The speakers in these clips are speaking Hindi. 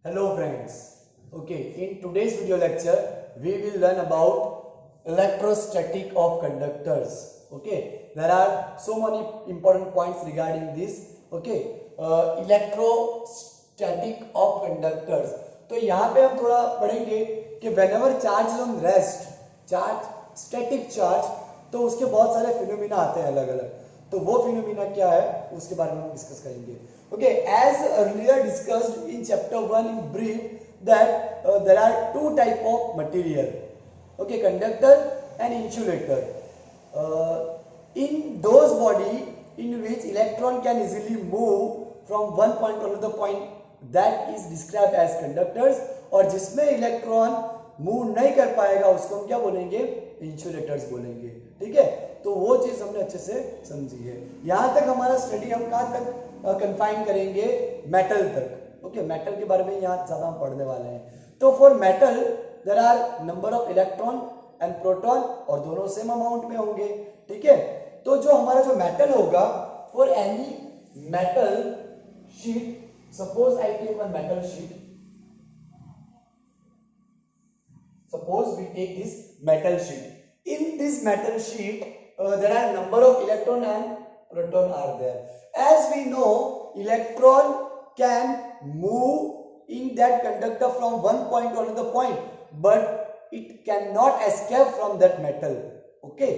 Hello friends. Okay, in today's video lecture we will learn about electrostatic of conductors. Okay, there are so many important points regarding this. Okay, electrostatic of conductors. तो यहाँ पे हम थोड़ा पढ़ेंगे कि whenever charge is on rest, charge static charge, तो उसके बहुत सारे फिनोमिना आते हैं अलग अलग. तो वो फिनोमिना क्या है उसके बारे में हम डिस्कस करेंगे. Okay, as earlier discussed in chapter 1 in brief that there are two type of material. Okay, conductor and insulator. In those body in which electron can easily move from one point to another point, that is described as conductors. और जिसमें इलेक्ट्रॉन मूव नहीं कर पाएगा उसको हम क्या बोलेंगे, इंसुलेटर्स बोलेंगे. ठीक है, तो वो चीज हमने अच्छे से समझी है. यहां तक हमारा स्टडी हम कहां तक कंफाइन करेंगे, मेटल तक. ओके, मेटल के बारे में यहाँ ज्यादा हम पढ़ने वाले हैं. तो for metal there are number of electron and proton और दोनों सेम अमाउंट में होंगे. ठीक है, तो जो हमारा जो मेटल होगा, for any metal sheet, suppose I take one metal sheet, suppose we take this metal sheet. In this metal sheet there are number of electron and proton are there. As we know, electron can move in that conductor from one point to another point, but it cannot escape from that metal. Okay,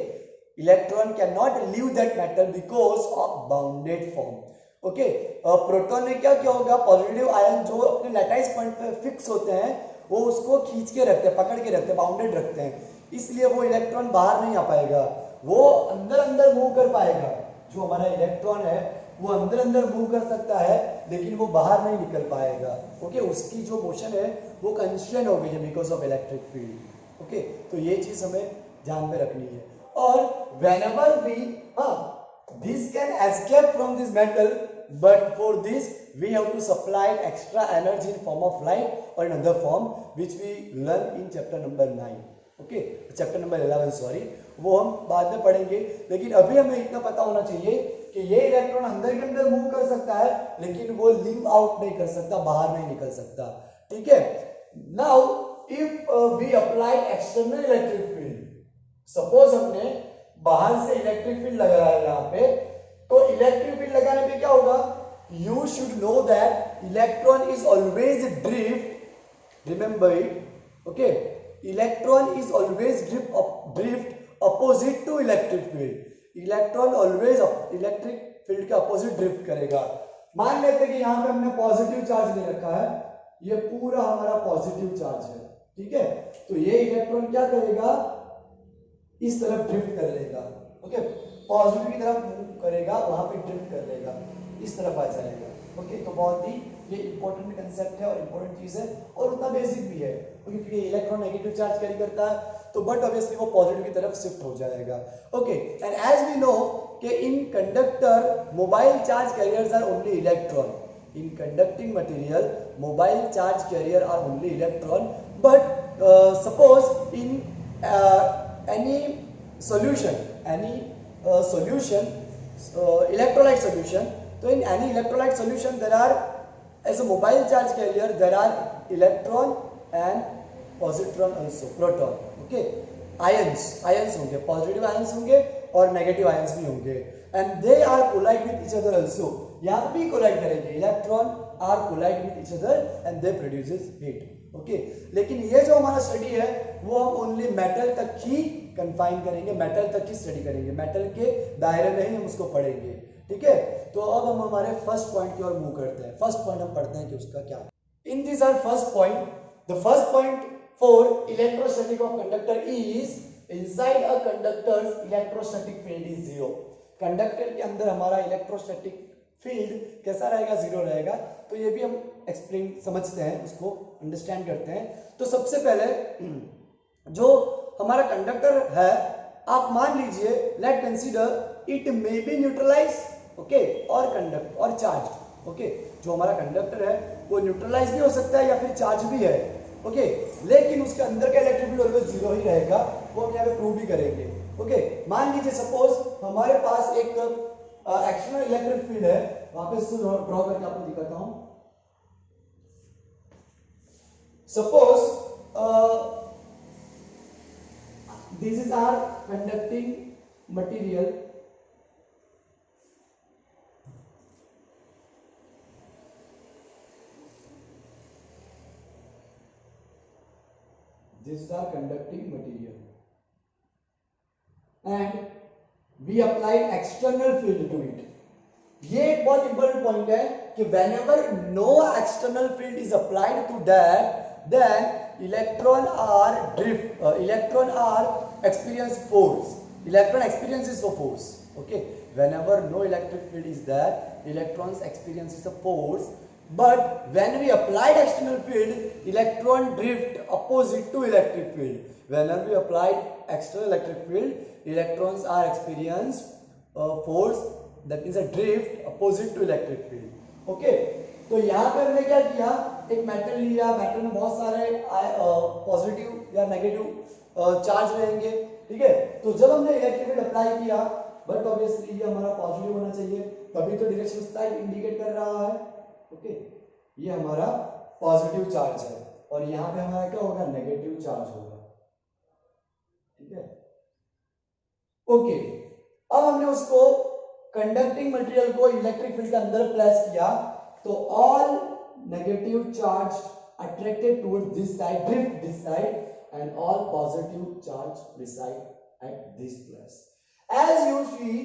electron cannot leave that metal because of bounded form. Okay, proton में क्या क्या होगा, पॉजिटिव आयन जो अपने लैटाइस पॉइंट पे फिक्स होते हैं वो उसको खींच के रखते हैं, पकड़ के रखते हैं, बाउंडेड रखते हैं, इसलिए वो इलेक्ट्रॉन बाहर नहीं आ पाएगा, वो अंदर अंदर मूव कर पाएगा. जो हमारा इलेक्ट्रॉन है वो अंदर अंदर मूव कर सकता है लेकिन वो बाहर नहीं निकल पाएगा. ओके, उसकी जो मोशन है वो कंस्ट्रेंट हो गई है because of electric field. Okay, तो ये चीज हमें ध्यान में रखनी है. और whenever we this can escape from this metal, but for this we have to supply extra energy in form of light or in another form which we learn in chapter number 9. okay, chapter number 11 sorry, वो हम बाद में पढ़ेंगे. लेकिन अभी हमें इतना पता होना चाहिए कि ये इलेक्ट्रॉन अंदर के अंदर मूव कर सकता है लेकिन वो लीव आउट नहीं कर सकता, बाहर नहीं निकल सकता. ठीक है, now if we apply external electric field, suppose हमने बाहर से इलेक्ट्रिक फील्ड लगाया है यहाँ पे, तो इलेक्ट्रिक फील्ड लगाने पे क्या होगा, you should know that electron is always drift, remember it. Okay, electron is always drift opposite to electric field. Electron always electric field के अपोजिट ड्रिफ्ट करेगा. मान लेते हैं कि यहाँ पे हमने पॉजिटिव चार्ज ले रखा है, ये पूरा हमारा पॉजिटिव चार्ज है. ठीक है, तो ये इलेक्ट्रॉन क्या करेगा, इस तरफ ड्रिफ्ट कर लेगा. ओके, पॉजिटिव की तरफ मूव करेगा, वहां पे ड्रिफ्ट कर लेगा, इस तरफ आ जाएगा. ओके, तो बहुत ही ये इंपॉर्टेंट कंसेप्ट है और इंपॉर्टेंट चीज है और उतना बेसिक भी है क्योंकि ये इलेक्ट्रॉन नेगेटिव चार्ज कैरी करता है तो बट ऑब्वियसली वो पॉजिटिव की तरफ शिफ्ट हो जाएगा. Okay, and as we know कि in conductor mobile charge carriers are only electron. In conducting material mobile charge carrier are only electron. But suppose in any solution electrolyte solution, so in any electrolyte solution there are, as a mobile charge carrier there are electron and positron also, proton. Okay, ions होंगे, positive ions होंगे और negative ions भी होंगे, and they are collide with each other also. यहाँ पे भी collide करेंगे, electron are collide with each other and they produces heat. Okay, लेकिन ये जो हमारा स्टडी है वो हम ओनली मेटल तक ही कंफाइन करेंगे, मेटल तक ही स्टडी करेंगे, मेटल के दायरे में ही हम उसको पढ़ेंगे. ठीक है, तो अब हम हमारे फर्स्ट पॉइंट की ओर मूव करते हैं. फर्स्ट पॉइंट हम पढ़ते हैं कि उसका क्या है. In this are first point. The first point for electrostatic of conductor is inside a conductors electrostatic field is zero. Conductor के अंदर हमारा इलेक्ट्रोस्टैटिक फील्ड कैसा रहेगा, जीरो रहेगा. तो ये भी हम एक्सप्लेन समझते हैं, उसको अंडरस्टैंड करते हैं. तो सबसे पहले जो हमारा कंडक्टर है, आप मान लीजिए, let consider it may be neutralize, okay, और कंडक्ट और चार्ज. ओके, जो हमारा कंडक्टर है वो न्यूट्रलाइज भी हो सकता है या फिर चार्ज भी है. ओके, लेकिन उसके अंदर का इलेक्ट्रिक फील्ड ऑलवेज जीरो ही रहेगा, वो हम यहाँ पे प्रूव भी करेंगे. ओके, मान लीजिए सपोज हमारे पास एक एक्सटर्नल इलेक्ट्रिक फील्ड है, वापस ड्रॉ करके आपको दिखाता हूं. suppose this is our conducting material. This is our conducting material and we applied external field to it. ये एक बहुत इंपॉर्टेंट पॉइंट है कि whenever no external field is applied to that, then electron are experience force. Electron experiences a force. Okay, whenever no electric field is there, electrons experiences a force. But when we applied external field, electron drift opposite to electric field. Whenever we applied external electric field, electrons are experience force, that means a drift opposite to electric field. Okay, तो यहाँ पे हमने क्या किया, एक मेटल लिया, मेटल में बहुत सारे पॉजिटिव या नेगेटिव चार्ज रहेंगे, ठीक है। तो जब हमने इलेक्ट्रिक फील्ड अप्लाई किया, बट ऑब्वियसली ये हमारा पॉजिटिव होना चाहिए, तभी तो डायरेक्शन टाइप इंडिकेट कर रहा है। ओके, ये हमारा पॉजिटिव चार्ज है और यहाँ पे हमारा क्या होगा, नेगेटिव चार्ज होगा, ठीक है। ओके, अब हमने उसको कंडक्टिंग मटेरियल को इलेक्ट्रिक फील्ड के अंदर प्लेस किया, तो all negative charge attracted towards this side, drift this side, and all positive charge reside at this place. As you see,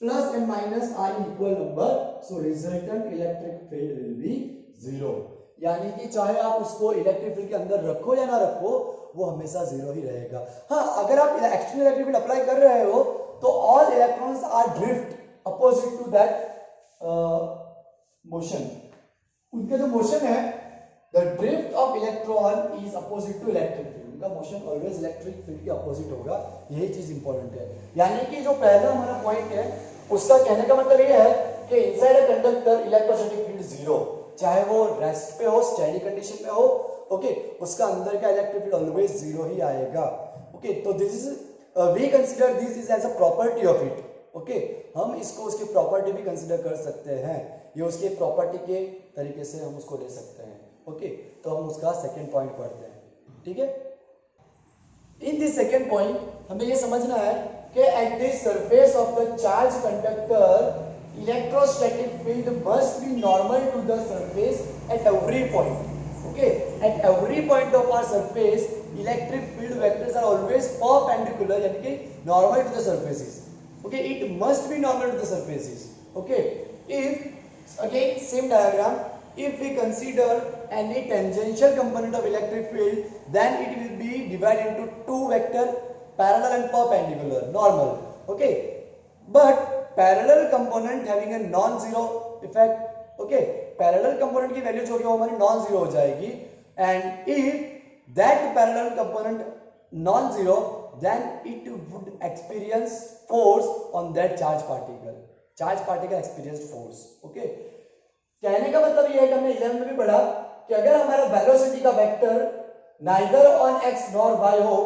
plus and minus are equal number, so resultant electric field will be 0. यानी कि चाहे आप उसको इलेक्ट्रिक फील्ड के अंदर रखो या ना रखो, वो हमेशा 0 ही रहेगा. हाँ, अगर आप एक्सटर्नल इलेक्ट्रिक फील्ड अप्लाई कर रहे हो तो all electrons are drift opposite to that motion. उनका जो मोशन है, the drift of electron is opposite to electric field. उनका मोशन ऑलवेज इलेक्ट्रिक फील्ड के अपोजिट होगा. यही चीज इंपॉर्टेंट है. यानी कि जो पहला हमारा पॉइंट है, उसका कहने का मतलब ये है कि inside a conductor electrostatic field 0, चाहे वो रेस्ट पे हो, स्टेडी कंडीशन में हो, ओके, उसका अंदर का इलेक्ट्रिक फील्ड ऑलवेज 0 ही आएगा. ओके, तो this is we consider this is as a property of it. Okay, हम इसको उसकी प्रॉपर्टी भी कंसीडर कर सकते हैं. ये उसके प्रॉपर्टी के तरीके से हम उसको ले सकते हैं. ओके, तो हम उसका सेकेंड पॉइंट पढ़ते हैं. ठीक है. इन दिस सेकेंड पॉइंट हमें ये समझना है कि at the surface of the charge conductor electrostatic field must be normal to the surface at every point. Okay, at every point of our surface electric field vectors are always perpendicular, यानी कि normal to the surfaces. Okay, it must be normal to the surfaces. Okay, if again same diagram, if we consider any tangential component of electric field, then it will be divided into two vector, parallel and perpendicular, normal. Okay, but parallel component having a non-zero effect. Okay, parallel component की वैल्यू जो कि हमारी non-zero हो जाएगी, and if that parallel component non-zero, then it would experience force on that charge particle. Charge particle experience force. Okay, कहने का मतलब ये है कि हमने 11 में भी पढ़ा कि अगर हमारा वेलोसिटी का vector neither on x nor y हो,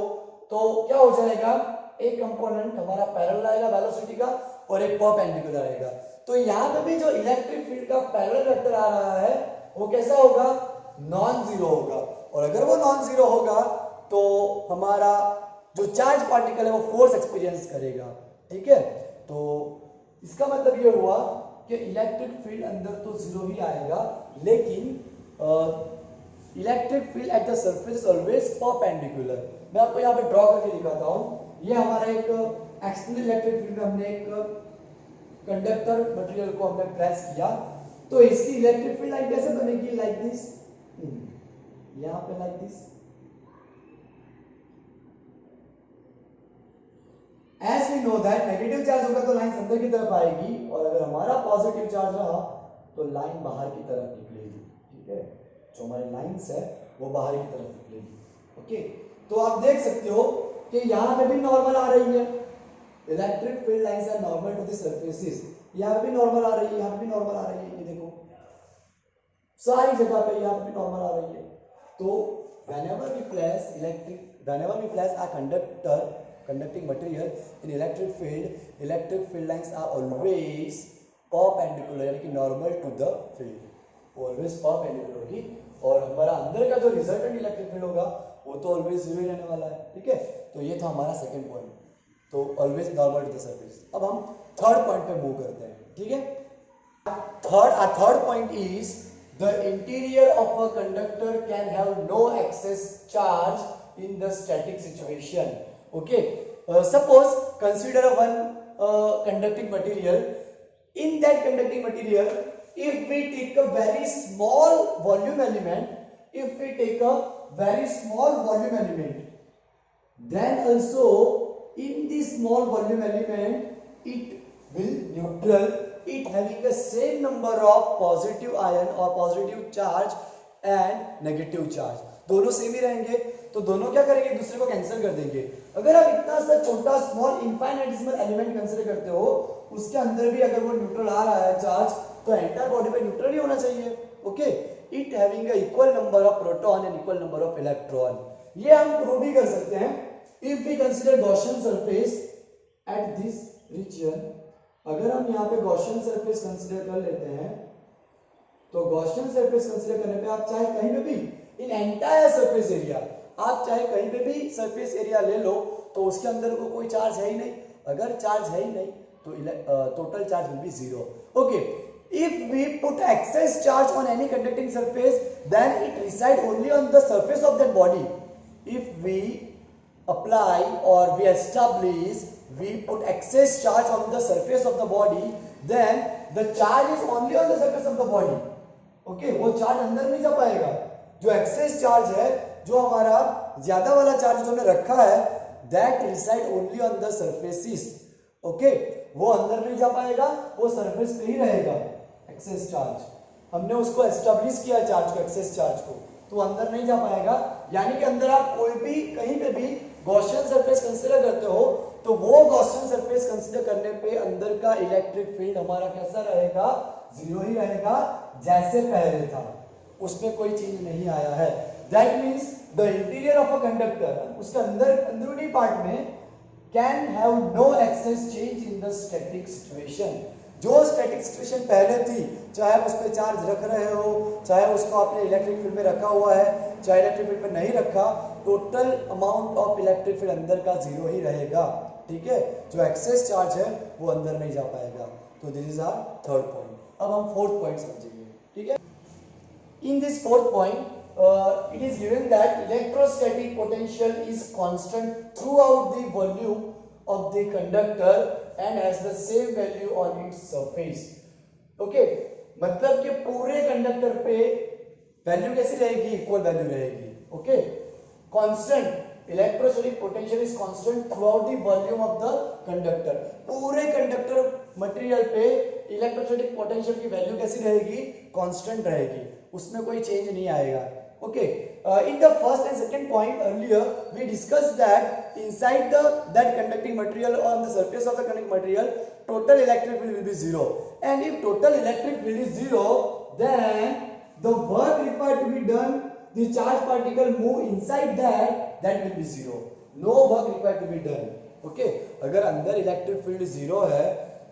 तो क्या हो जाएगा, एक कंपोनेंट हमारा पैरेलल आएगा वेलोसिटी का और एक परपेंडिकुलर आएगा. तो यहाँ पे भी जो इलेक्ट्रिक फील्ड का पैरेलल वेक्टर आ रहा है वो कैसा होगा, नॉन जीरो होगा. और अगर वो नॉन जीरो होगा तो हमारा जो चार्ज पार्टिकल है वो फोर्स एक्सपीरियंस करेगा. ठीक है, तो इसका मतलब ये हुआ कि इलेक्ट्रिक फील्ड अंदर तो जीरो ही आएगा, लेकिन electric field at the surface is always perpendicular. मैं आपको यहाँ पे ड्रॉ करके दिखाता हूँ. ये हमारा एक एक्सटर्नल इलेक्ट्रिक फील्ड में हमने एक कंडक्टर मटेरियल को हमने प्रेस किया, तो इसकी इलेक्ट्रिक फील्ड लाइन कैसे बनेगी, लाइक दिस, यहाँ पे like this. As we know that negative charge होगा तो लाइन अंदर की तरफ आएगी, और अगर हमारा पॉजिटिव चार्ज रहा तो लाइन बाहर की तरफ निकलेगी. ठीक है, जो हमारी लाइंस है वो बाहर की तरफ निकलेगी. ओके, तो आप देख सकते हो कि यहाँ पे भी नॉर्मल आ रही है. Electric field lines are normal to the surfaces. यहाँ पे भी नॉर्मल आ रही है, यहाँ पे भी नॉर्मल आ रही है. ये देखो सारी जगह पे यहाँ पे भी नॉर्मल आ रही है. तो whenever we place a conducting material in electric field lines are always perpendicular, यानी कि normal to the field, always perpendicular होगी और हमारा अंदर का जो रिजल्टेंट इलेक्ट्रिक फील्ड होगा वो तो ऑलवेज जीरो ही रहने वाला है, ठीक है। तो ये था हमारा सेकंड पॉइंट, तो always normal to the surface. अब हम थर्ड पॉइंट पे मूव करते हैं, ठीक है। Third point is the interior of a conductor can have no excess charge in the static situation, okay. Suppose consider one conducting material. In that conducting material, if we take a very small volume element, then also in this small volume element it will neutral, it having the same number of positive ion or positive charge and negative charge, दोनों सेम ही रहेंगे। तो दोनों क्या करेंगे, एक दूसरे को कैंसिल कर देंगे। अगर आप इतना सा छोटा स्मॉल इनफाइनाइटेसिमल एलिमेंट कंसीडर करते हो, उसके अंदर भी अगर वो न्यूट्रल आ रहा है चार्ज, तो एंटायर बॉडी पे न्यूट्रल ही होना चाहिए, okay. It having a equal number of proton and equal number of electron. ये हम प्रूव भी कर सकते हैं if we consider Gaussian surface at this region. अगर हम यहाँ पे गॉसियन सरफेस कंसीडर कर लेते हैं, तो गॉसियन सरफेस कंसीडर करने पे आप चाहे कहीं पे भी इन एंटायर सरफेस एरिया, आप चाहे कहीं पे भी सरफेस एरिया ले लो, तो उसके अंदर को कोई चार्ज है ही नहीं। अगर चार्ज है ही नहीं तो total charge will be zero, okay. If we put excess charge on any conducting surface, then it reside only on the surface of that body. इफ वी apply or we establish, we put excess charge on the surface of the body, then the charge is only on the surface of the body, okay। वो चार्ज अंदर नहीं जा पाएगा। जो एक्सेस चार्ज है, जो हमारा ज्यादा वाला चार्ज जो हमने रखा है, that reside only on the surfaces, okay. वो अंदर नहीं जा पाएगा, वो सरफेस पे ही रहेगा। एक्सेस चार्ज हमने उसको एस्टेब्लिश किया चार्ज को, एक्सेस चार्ज को, तो अंदर नहीं जा पाएगा। यानी कि अंदर आप कोई भी कहीं पे भी गॉसियन सरफेस कंसीडर करते हो, तो वो गॉसियन सरफेस कंसीडर करने पे अंदर का इलेक्ट्रिक फील्ड हमारा कैसा रहेगा, जीरो ही रहेगा, जैसे पहले था, उसमें कोई चेंज नहीं आया है। That means the interior of a conductor, उसके अंदरूनी पार्ट में can have no excess change in the static situation. जो स्टैटिक सिचुएशन पहले थी, चाहे आप उस पर चार्ज रख रहे हो, चाहे उसको आपने इलेक्ट्रिक फील्ड में रखा हुआ है, चाहे इलेक्ट्रिक फील्ड में नहीं रखा, total amount of electric field अंदर का जीरो ही रहेगा, ठीक है। जो एक्सेस चार्ज है वो अंदर नहीं जा पाएगा। तो this is our third point. अब हम फोर्थ पॉइंट समझेंगे, ठीक है। In this fourth point it is given that electrostatic potential is constant throughout the volume of the conductor and has the same value on its surface, okay। मतलब कि पूरे कंडक्टर पे वैल्यू कैसी रहेगी, इक्वल वैल्यू रहेगी, okay. Constant electrostatic potential is constant through out the volume of the conductor. पूरे कंडक्टर मटेरियल पे इलेक्ट्रोस्टैटिक पोटेंशियल की वैल्यू कैसी रहेगी, कांस्टेंट रहेगी, उसमें कोई चेंज नहीं आएगा, okay। In the first and second point earlier we discussed that inside that conducting material on the surface of the conducting material total electric field will be zero, and if total electric field is zero, then the work required to be done, the charge particle move inside that will be zero, no work required to be done, okay। अगर अंदर इलेक्ट्रिक फील्ड जीरो है,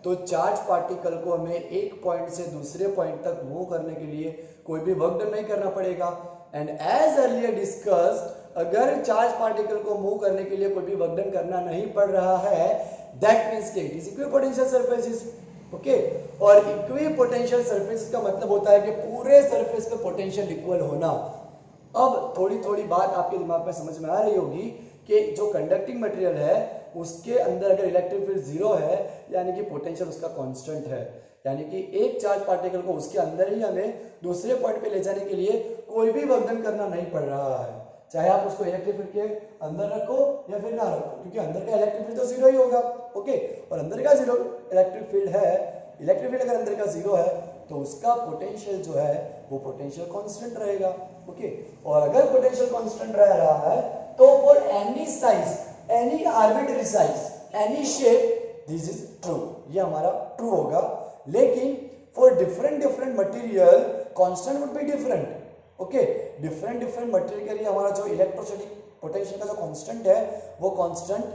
तो चार्ज पार्टिकल को हमें एक पॉइंट से दूसरे पॉइंट तक मूव करने के लिए कोई भी वर्क डन नहीं करना पड़ेगा। एंड एज अर्लियर डिस्कस्ड, अगर चार्ज पार्टिकल को मूव करने के लिए कोई भी वर्क डन करना नहीं पड़ रहा है, दैट मींस कि it is equipotential surfaces, okay. और इक्विपोटेंशियल सरफेस का मतलब होता है कि पूरे सरफेस पे पोटेंशियल इक्वल होना। अब थोड़ी थोड़ी बात आपके दिमाग में समझ में आ रही होगी कि जो कंडक्टिंग मटेरियल है उसके अंदर अगर इलेक्ट्रिक फील्ड जीरो है, यानी कि पोटेंशियल उसका कांस्टेंट है, यानी कि एक चार्ज पार्टिकल को उसके अंदर ही हमें दूसरे पॉइंट पे ले जाने के लिए कोई भी वर्क डन करना नहीं पड़ रहा है, चाहे आप उसको इलेक्ट्रिक फील्ड के अंदर रखो या फिर ना रखो, क्योंकि अंदर का इलेक्ट्रिक फील्ड तो जीरो ही होगा, ओके। और अंदर का जीरो इलेक्ट्रिक फील्ड है, इलेक्ट्रिक फील्ड अगर अंदर का जीरो है तो उसका पोटेंशियल जो है वो पोटेंशियल कांस्टेंट रहेगा, ओके। और अगर पोटेंशियल कांस्टेंट रह रहा है तो for any size, any arbitrary size, any shape, this is true, ये हमारा ट्रू होगा। लेकिन for different material constant would be different, okay. Different material के लिए हमारा जो इलेक्ट्रोस्टैटिक पोटेंशियल का जो कांस्टेंट है वो constant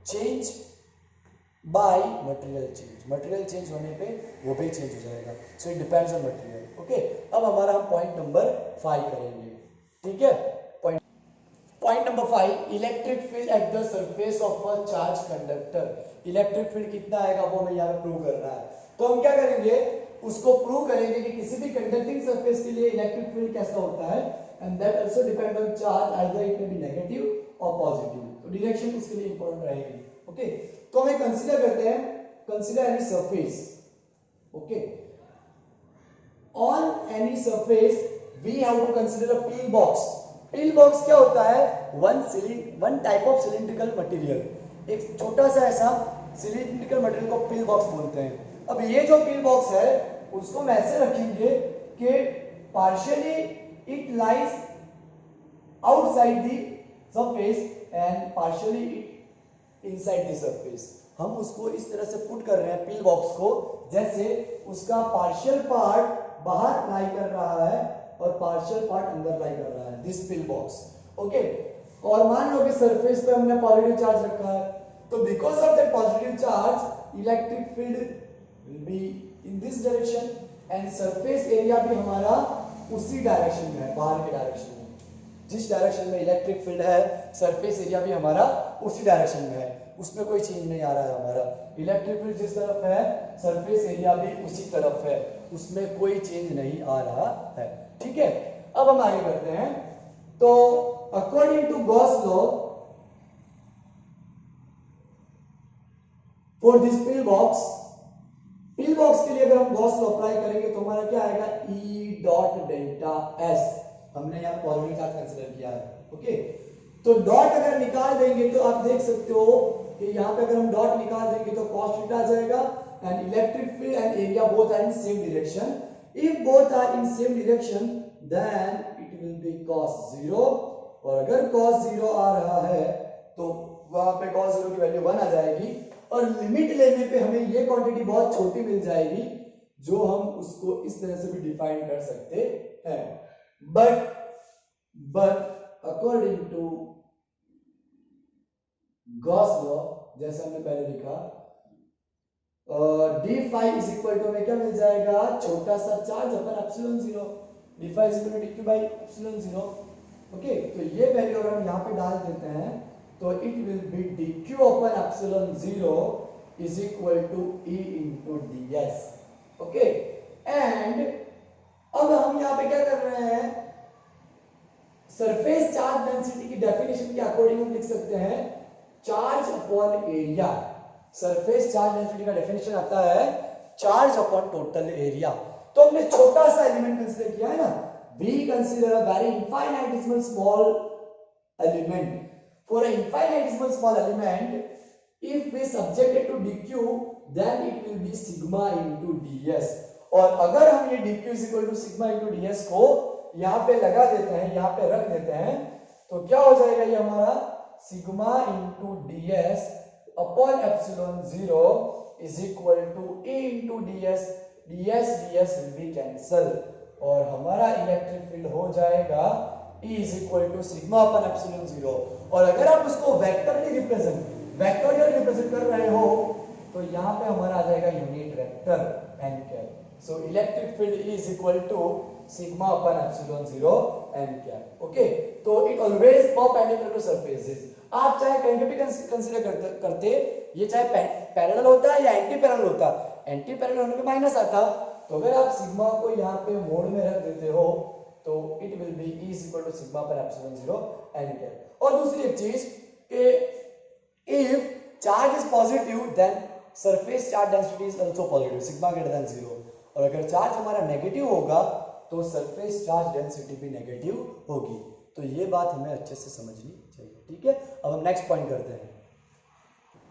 change by material change होने पे वो भी चेंज हो जाएगा। So it depends on material, okay. अब हमारा हम पॉइंट नंबर 5 करेंगे। ठीक है। Point number 5, electric field at the surface of a charge conductor. Electric field कितना आएगा वो हमें यहाँ पे प्रूव करना है। तो हम क्या करेंगे, उसको प्रूव करेंगे कि किसी भी कंडक्टिंग सरफेस के लिए इलेक्ट्रिक फील्ड कैसा होता है, and that also depend on charge, either it may B negative और पॉजिटिव। तो डायरेक्शन इसके लिए इंपॉर्टेंट रहेगी। ओके, तो हमें कंसीडर करते हैं, consider any surface. Okay, on any surface we have to consider a pill box. Pill box क्या होता है, one type of cylindrical material, एक छोटा सा ऐसा सिलिंड्रिकल मटेरियल को पिल बॉक्स बोलते हैं। अब ये जो पिल बॉक्स है उसको हम ऐसे रखेंगे कि partially it lies outside the surface and partially it inside the surface. हम उसको इस तरह से पुट कर रहे हैं पिल बॉक्स को, जैसे उसका पार्शियल पार्ट बाहर लाई कर रहा है और पार्शियल पार्ट अंदर लाई कर रहा है, दिस पिल बॉक्स। ओके, और मान लो कि सरफेस पे हमने पॉजिटिव चार्ज रखा है, तो because of that positive charge electric field will be in this direction and surface area भी हमारा उसी डायरेक्शन में है, बाहर के डायरेक्शन में। जिस डायरेक्शन में इलेक्ट्रिक फील्ड है सरफेस एरिया भी हमारा उसी डायरेक्शन में है, उसमें कोई चेंज नहीं आ रहा है। हमारा इलेक्ट्रिक फील्ड जिस तरफ है सरफेस एरिया भी उसी तरफ है, उसमें कोई चेंज नहीं आ रहा है। ठीक है, अब हम आगे करते हैं। तो according to Gauss law for this pill box, pill box के लिए अगर हम गॉस लॉ अप्लाई करेंगे तो हमारा क्या आएगा, E डॉट डेल्टा S। हमने यहाँ पॉजिटिव चार्ज कंसीडर किया है। ओके, तो डॉट अगर निकाल देंगे तो आप देख सकते हो कि यहाँ पे अगर हम डॉट निकाल देंगे तो cos थीटा आ जाएगा, and electric field and area both are in same direction. If both are in same direction then it will be cos 0, और अगर cos 0 आ रहा है तो वहां पे cos 0 की वैल्यू 1 आ जाएगी, और लिमिट लेने पे हमें ये क्वांटिटी बहुत छोटी मिल जाएगी, जो हम उसको इस तरह से भी डिफाइन कर सकते हैं। But according to Gauss law, जैसे हमने पहले लिखा, d phi is equal to हमें क्या मिल जाएगा, छोटा सा charge upon epsilon 0, d phi is equal to dq by epsilon 0। Okay, तो ये वैल्यू अगर हम यहाँ पे डाल देते हैं तो it will be dq upon epsilon 0 is equal to e into ds। Okay, and अब हम यहाँ पे क्या कर रहे हैं, सरफेस चार्ज डेंसिटी की डेफिनेशन के अकॉर्डिंग हम लिख सकते हैं charge upon area. Surface charge density का डेफिनेशन आता है चार्ज अपॉन टोटल एरिया। तो हमने छोटा सा एलिमेंट कंसीडर किया है ना, we consider a very infinitesimal small element. For an infinitesimal small element, if we subject it to dq, then it will be sigma into ds। और अगर हम ये dq is equal to sigma into ds को यहाँ पे लगा देते हैं, यहाँ पे रख देते हैं, तो क्या हो जाएगा, ये हमारा sigma into ds upon epsilon 0 is equal to e into ds, ds will be cancel, और हमारा इलेक्ट्रिक फील्ड हो जाएगा E is equal to sigma upon epsilon 0। और अगर आप उसको वेक्टरली रिप्रेजेंट कर रहे हो तो यहाँ पे हमारा आ जाएगा unit vector n cap. So electric field E is equal to sigma upon epsilon 0 n cap. Okay, तो it always perpendicular to surfaces. आप चाहे कहीं भी कंसीडर करते, ये चाहे पैरेलल होता है या एंटी पैरेलल होता, एंटी पैरेलल होने पे माइनस आता, तो अगर आप सिग्मा को यहाँ पे मोड में रख देते हो तो it will be E is equal to sigma पर एप्सिलॉन 0 n कैप। और दूसरी एक चीज कि if charge is positive then surface charge density is also positive, sigma greater than 0, और अगर चार्ज हमारा नेगेटिव होगा तो सरफेस चार्ज डेंसिटी भी नेगेटिव होगी। तो ये बात हमें अच्छे से समझनी चाहिए। ठीक है, अब हम नेक्स्ट पॉइंट करते हैं।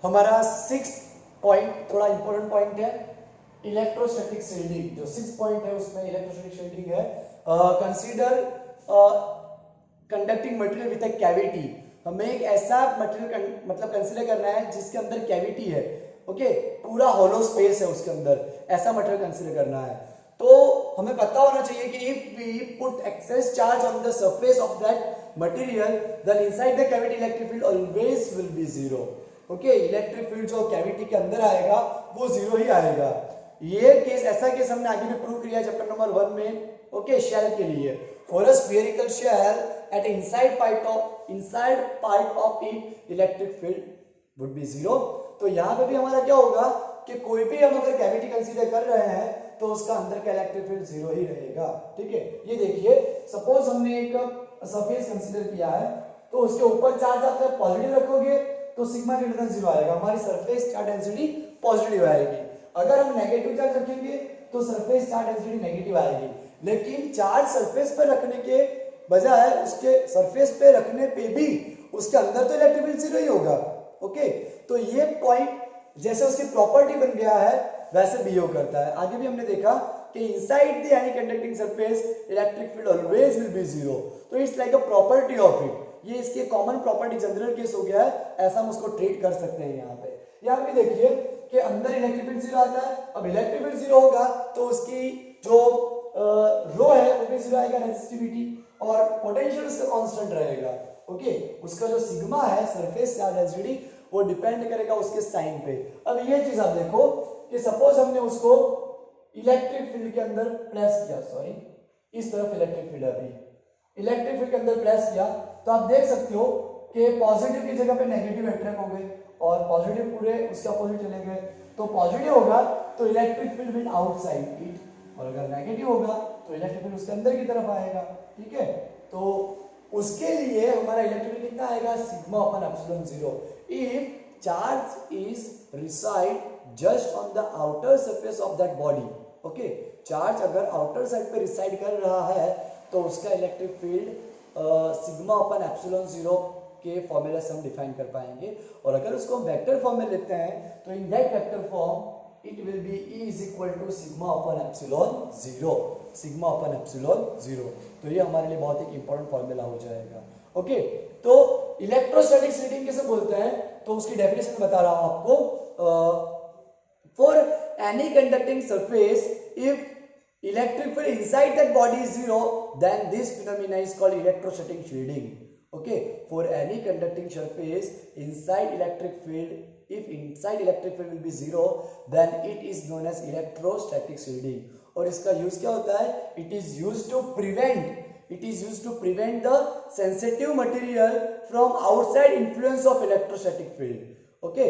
हमारा 6th पॉइंट थोड़ा इंपॉर्टेंट पॉइंट है, इलेक्ट्रोस्टैटिक शील्डिंग। जो 6 पॉइंट है उसमें इलेक्ट्रोस्टैटिक शील्डिंग है। Consider conducting material with a cavity. हमें एक ऐसा मटेरियल मतलब कंसीडर करना है जिसके अंदर कैविटी है। ओके, पूरा हॉलो स्पेस है उसके अंदर, ऐसा मटेरियल कंसीडर करना है। तो हमें पता होना चाहिए कि if we put excess charge on the surface of that material then inside the cavity electric field always will be 0। Okay, electric field जो कैविटी के अंदर आएगा वो 0 ही आएगा। ये केस, ऐसा केस हमने आगे भी प्रूव किया चैप्टर नंबर 1 में। ओके, शेल के लिए, for a spherical shell at inside part of it electric field would be 0। तो यहाँ पे भी हमारा क्या होगा कि कोई भी हम अगर कैविटी कंसीडर कर रहे हैं तो उसका अंदर का इलेक्ट्रिक फील्ड 0 ही रहेगा। ठीक है, ये देखिए सपोज हमने एक सरफेस कंसीडर किया है तो उसके ऊपर चार्ज आप जब पॉजिटिव रखोगे तो सिग्मा ग्रेटर देन 0 आएगा, हमारी सरफेस चार्ज डेंसिटी पॉजिटिव आएगी। अगर हम नेगेटिव चार्ज रखेंगे तो सरफेस चार्ज डेंसिटी नेगेटिव आएगी। लेकिन चार्ज सरफेस पर रखने के बजाय उसके सरफेस पे रखने पे भी उसके अंदर तो इलेक्ट्रिक फील्ड 0 ही होगा। ओके, तो ये पॉइंट जैसे उसकी प्रॉपर्टी बन गया है वैसे बिहेव करता है। आगे भी हमने देखा कि inside the any conducting surface electric field always will be 0। तो it's like a property of it, ये इसके कॉमन प्रॉपर्टी जनरल केस हो गया है, ऐसा हम उसको ट्रीट कर सकते हैं। यहाँ पे यहाँ भी देखिए कि अंदर इलेक्ट्रिक फील्ड 0 आता है। अब इलेक्ट्रिक फील्ड 0 होगा तो उसकी जो रो है वो भी 0 आएगा, रेजिस्टिविटी, और पोटेंशियल उसका कांस्टेंट रहेगा। ओके, उसका जो सिग्मा है सरफेस चार्ज डेंसिटी वो डिपेंड करेगा उसके साइन पे। अब ये चीज आप देखो कि सपोज हमने उसको इलेक्ट्रिक फील्ड के अंदर प्लेस किया, सॉरी इस तरफ इलेक्ट्रिक फील्ड, अभी इलेक्ट्रिक फील्ड के अंदर प्लेस किया तो आप देख सकते हो कि पॉजिटिव की जगह पे नेगेटिव अट्रैक्ट हो गए और पॉजिटिव पूरे उसके अपोजिट चले गए। तो पॉजिटिव होगा तो electric field will outside it, और अगर नेगेटिव होगा तो इलेक्ट्रिक फील्ड उसके अंदर की तरफ आएगा। ठीक है, तो उसके लिए हमारा इलेक्ट्रिक फील्ड कितना आएगा, sigma upon epsilon 0 if charge is reside just on the outer surface of that body. Okay, charge अगर आउटर साइड पे रिसाइड कर रहा है तो उसका electric field sigma upon epsilon 0 के फॉर्मूला से हम डिफाइन कर पाएंगे। और अगर उसको हम वेक्टर फॉर्म में लेते हैं तो in that vector form it will be E is equal to sigma upon epsilon 0, sigma upon epsilon 0। तो ये हमारे लिए बहुत एक इंपॉर्टेंट फॉर्मूला हो जाएगा। ओके, तो इलेक्ट्रोस्टैटिक हीटिंग किसे बोलते हैं तो उसकी डेफिनेशन बता रहा हूं आपको। For any conducting surface if electric field inside that body is 0 then this phenomena is called electrostatic shielding. Okay, for any conducting surface inside electric field, if inside electric field will be 0 then it is known as electrostatic shielding। और इसका यूज क्या होता है, it is used to prevent the sensitive material from outside influence of electrostatic field। Okay,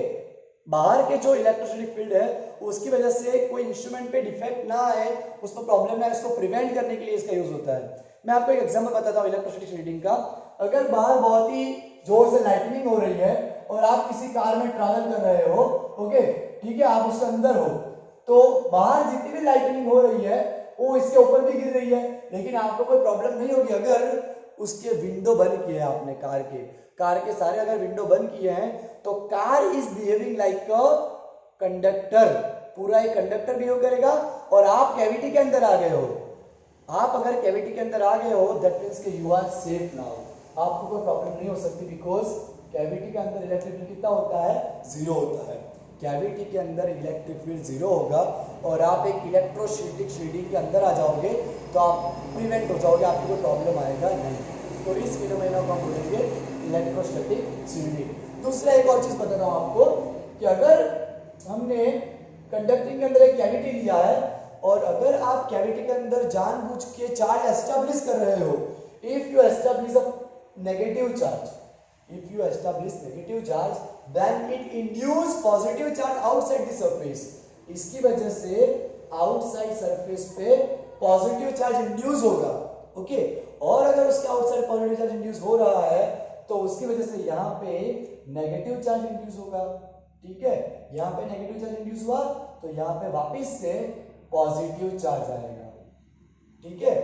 बाहर के जो इलेक्ट्रोस्टैटिक फील्ड है उसकी वजह से कोई इंस्ट्रूमेंट पे डिफेक्ट ना आए, उसको प्रॉब्लम ना आए, उसको प्रिवेंट करने के लिए इसका यूज होता है। मैं आपको एक एग्जांपल बताता हूँ इलेक्ट्रोस्टैटिक शील्डिंग का। अगर बाहर बहुत ही जोर से लाइटनिंग हो रही है और आप किसी कार में ट्रैवल कर रहे हो, ओके ठीक है, आप उसके अंदर हो, तो बाहर जितनी भी लाइटनिंग हो रही है वो इसके ऊपर भी गिर रही है, लेकिन आपको कोई प्रॉब्लम नहीं होगी अगर उसके विंडो बंद किए हैं आपने, कार के सारे अगर विंडो बंद किए हैं तो car is behaving like a conductor, पूरा एक कंडक्टर बिहेव करेगा। और आप कैविटी के अंदर आ गए हो, आप अगर कैविटी के अंदर आ गए हो दैट मींस कि यू आर सेफ नाउ, आपको कोई प्रॉब्लम नहीं हो सकती, बिकॉज कैविटी के अंदर इलेक्ट्रिक फील्ड कितना होता है, 0 होता है। कैविटी के अंदर इलेक्ट्रिक फील्ड 0 होगा और आप एक इलेक्ट्रोस्टैटिक शील्डिंग के अंदर आ जाओगे तो आप प्रिवेंट हो जाओगे, आपको कोई प्रॉब्लम आएगा नहीं। तो इस फिनोमेना को हम बोलेंगे इलेक्ट्रोस्टैटिक शील्डिंग। दूसरा एक और चीज बताता हूँ आपको कि अगर हमने कंडक्टिंग के अंदर एक कैविटी लिया है और अगर आप कैविटी के अंदर जानबूझ के चार्ज एस्टैब्लिश कर रहे हो, if you establish a negative charge, if you establish negative charge then it induce positive charge outside the surface। इसकी वजह से outside surface पे positive charge induce होगा। ओके, और अगर उसके outside positive charge induce हो रहा है तो उसकी वजह से यहाँ पे negative charge induce होगा। ठीक है, यहाँ पे negative charge induce हुआ तो यहाँ पे वापिस से positive charge आएगा। ठीक है,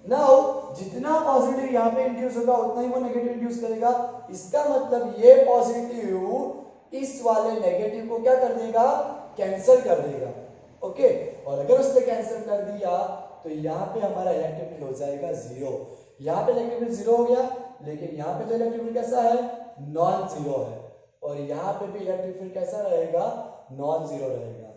नाउ जितना पॉजिटिव यहाँ पे इंड्यूस होगा उतना ही वो नेगेटिव इंड्यूस करेगा। इसका मतलब ये पॉजिटिव इस वाले नेगेटिव को क्या कर देगा, कैंसिल कर देगा। ओके, और अगर उसने कैंसिल कर दिया तो यहाँ पे हमारा इलेक्ट्रिक फील्ड हो जाएगा 0। यहाँ पे इलेक्ट्रिक फील्ड 0 हो गया, लेकिन यहाँ पे तो इलेक्ट्रिक फील्ड कैसा है, नॉन जीरो है, और यहाँ पे भी इलेक्ट्रिक फील्ड कैसा रहेगा, नॉन जीरो रहेगा।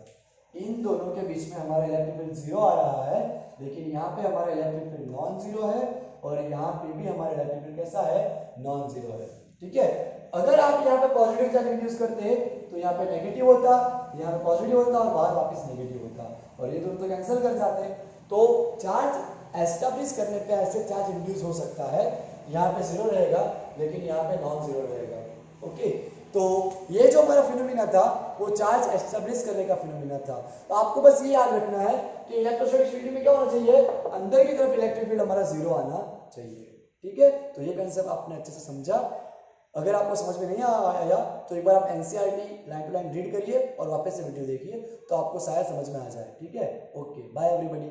इन दोनों के बीच में हमारा इलेक्ट्रिक फील्ड 0 आ रहा है, लेकिन यहाँ पे हमारा इलेक्ट्रिक फील्ड नॉन जीरो है और यहाँ पे भी हमारा इलेक्ट्रिक फील्ड कैसा है, नॉन जीरो है। ठीक है, अगर आप यहाँ पे पॉजिटिव चार्ज इंड्यूस करते तो यहाँ पे नेगेटिव होता, यहाँ पे पॉजिटिव होता और बाहर वापस नेगेटिव होता, और ये दोनों तो कैंसिल कर जाते। तो चार्ज एस्टैब्लिश करने पे ऐसे चार्ज इंड्यूस हो सकता है यहाँ पे 0 रहेगा, लेकिन यहाँ पे नॉन जीरो रहेगा। ओके, तो ये जो हमारा फिनोमिना था वो चार्ज एस्टेब्लिश करने का फिनोमिना था। तो आपको बस ये याद रखना है कि इलेक्ट्रोस्टैटिक फील्ड में क्या होना चाहिए, अंदर की तरफ इलेक्ट्रिक फील्ड हमारा 0 आना चाहिए। ठीक है, तो ये कंसेप्ट आपने अच्छे से समझा। अगर आपको समझ में नहीं आया तो एक बार आप NCERT line to line read करिए और वापस से वीडियो देखिए, तो आपको शायद समझ में आ जाए। ठीक है, ओके, बाय एवरीबॉडी।